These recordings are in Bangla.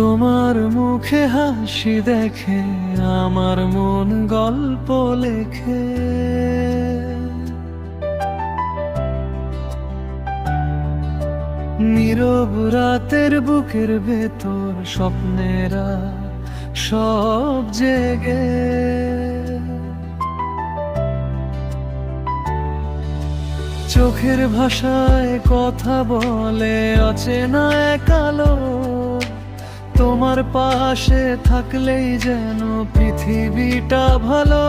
তোমার মুখে হাসি দেখে আমার মন গল্প লেখে। নীরব রাতের বুকের ভেতর স্বপ্নেরা সব জেগে। চোখের ভাষায় কথা বলে অচেনা এক আলো। তোমার পাশে থাকলেই যেন পৃথিবীটা ভালো।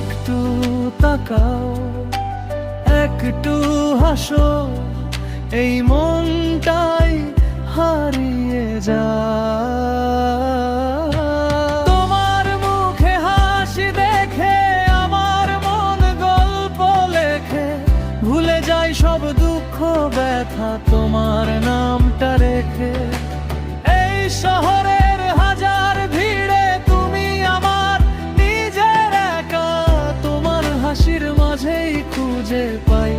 একটু তাকাও, একটু হাসো, এই মনটাই হারিয়ে যায়। তোমার মুখে হাসি দেখে আমার মন গল্প লেখে। ভুলে যাই সব দুঃখ ব্যথা তোমার নামটা রেখে। এই শহরের হাজার ভিড়ে তুমি আমার নিজের একা। তোমার হাসির মাঝেই খুঁজে পাই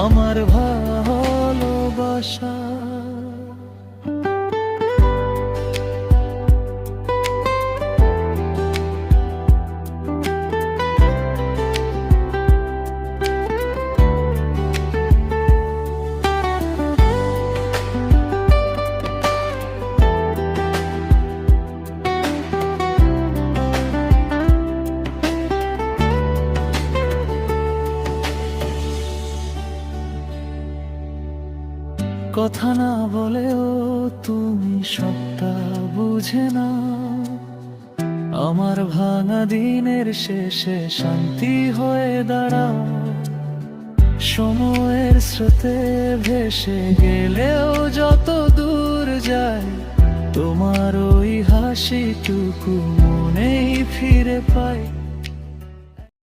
আমার ভালোবাসা। কথা না বলেও তুমি সবটা বুঝে না। আমার ভাঙা দিনের শেষে শান্তি হয়ে দাঁড়াও। সময়ের স্রোতে ভেসে গেলেও যত দূর যায়, তোমার ওই হাসিটুকু মনেই ফিরে পাই।